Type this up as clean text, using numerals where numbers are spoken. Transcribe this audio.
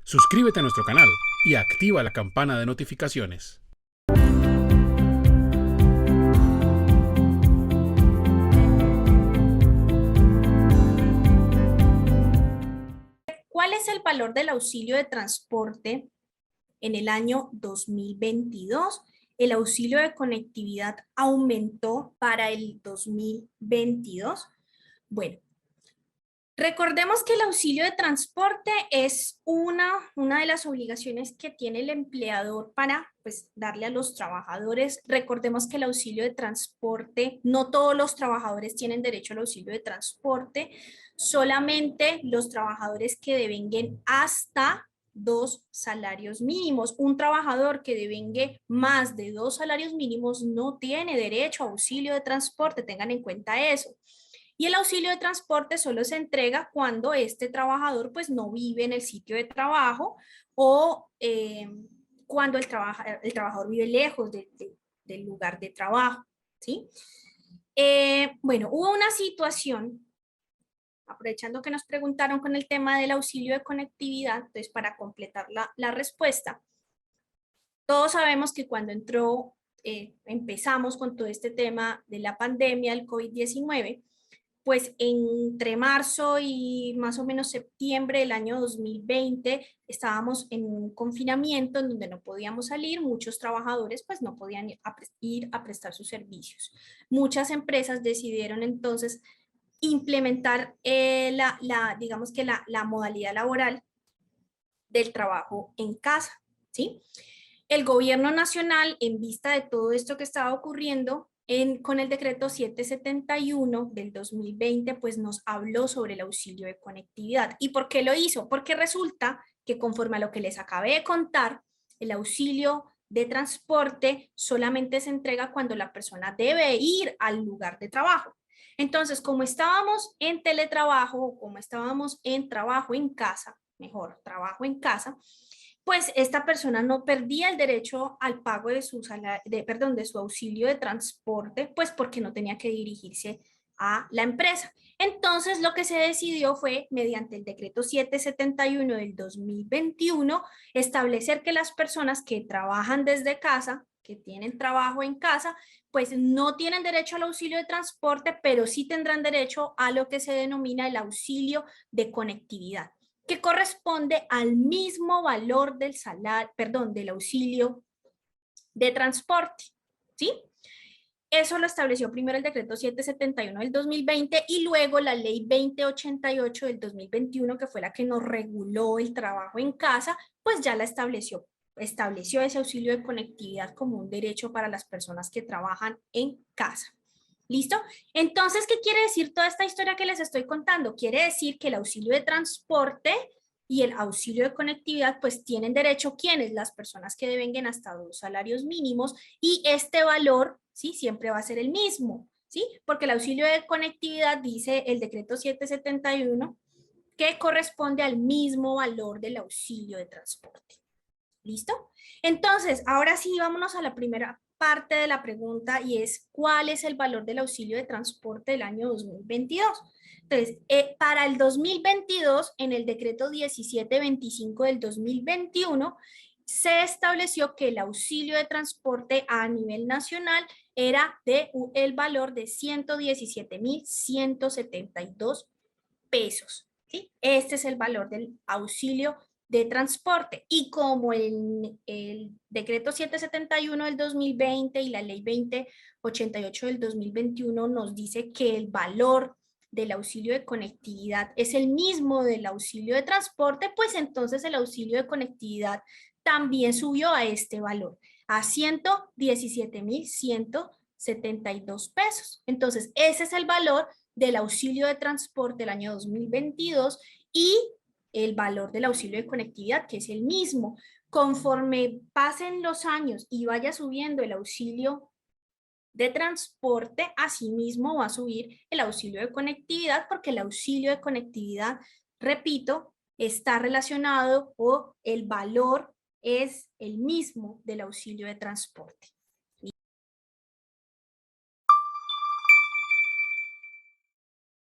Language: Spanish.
Suscríbete a nuestro canal y activa la campana de notificaciones. ¿Cuál es el valor del auxilio de transporte en el año 2022? El auxilio de conectividad aumentó para el 2022. Bueno, recordemos que el auxilio de transporte es una de las obligaciones que tiene el empleador para pues, darle a los trabajadores. Recordemos que el auxilio de transporte, no todos los trabajadores tienen derecho al auxilio de transporte, solamente los trabajadores que devenguen hasta 2 salarios mínimos. Un trabajador que devengue más de 2 salarios mínimos no tiene derecho a auxilio de transporte, tengan en cuenta eso. Y el auxilio de transporte solo se entrega cuando este trabajador pues no vive en el sitio de trabajo o cuando el trabajador vive lejos del lugar de trabajo, ¿sí? Bueno, hubo una situación, aprovechando que nos preguntaron con el tema del auxilio de conectividad, entonces para completar la respuesta, todos sabemos que cuando empezamos con todo este tema de la pandemia, del COVID-19, pues entre marzo y más o menos septiembre del año 2020 estábamos en un confinamiento en donde no podíamos salir, muchos trabajadores pues no podían ir a prestar sus servicios. Muchas empresas decidieron entonces implementar digamos que la modalidad laboral del trabajo en casa, ¿sí? El gobierno nacional, en vista de todo esto que estaba ocurriendo, con el decreto 771 del 2020, pues nos habló sobre el auxilio de conectividad. ¿Y por qué lo hizo? Porque resulta que conforme a lo que les acabé de contar, el auxilio de transporte solamente se entrega cuando la persona debe ir al lugar de trabajo. Entonces, como estábamos en teletrabajo, como estábamos en trabajo en casa, mejor, trabajo en casa, pues esta persona no perdía el derecho al pago de su de su auxilio de transporte, pues porque no tenía que dirigirse a la empresa. Entonces, lo que se decidió fue, mediante el decreto 771 del 2021, establecer que las personas que trabajan desde casa, que tienen trabajo en casa, pues no tienen derecho al auxilio de transporte, pero sí tendrán derecho a lo que se denomina el auxilio de conectividad, que corresponde al mismo valor del salario, perdón, del auxilio de transporte, ¿sí? Eso lo estableció primero el decreto 771 del 2020 y luego la ley 2088 del 2021, que fue la que nos reguló el trabajo en casa, pues ya la estableció ese auxilio de conectividad como un derecho para las personas que trabajan en casa. ¿Listo? Entonces, ¿qué quiere decir toda esta historia que les estoy contando? Quiere decir que el auxilio de transporte y el auxilio de conectividad pues tienen derecho quienes, las personas que devenguen hasta 2 salarios mínimos, y este valor, ¿sí? Siempre va a ser el mismo, ¿sí? Porque el auxilio de conectividad dice el decreto 771 que corresponde al mismo valor del auxilio de transporte. ¿Listo? Entonces, ahora sí, vámonos a la primera parte de la pregunta y es ¿cuál es el valor del auxilio de transporte del año 2022? Entonces, para el 2022, en el decreto 1725 del 2021, se estableció que el auxilio de transporte a nivel nacional era de el valor de 117.172 pesos. ¿Sí? Este es el valor del auxilio de transporte. Y como el decreto 771 del 2020 y la ley 2088 del 2021 nos dice que el valor del auxilio de conectividad es el mismo del auxilio de transporte, pues entonces el auxilio de conectividad también subió a este valor, a 117.172 pesos. Entonces, ese es el valor del auxilio de transporte del año 2022 y el valor del auxilio de conectividad, que es el mismo. Conforme pasen los años y vaya subiendo el auxilio de transporte, asimismo va a subir el auxilio de conectividad, porque el auxilio de conectividad, repito, está relacionado o el valor es el mismo del auxilio de transporte.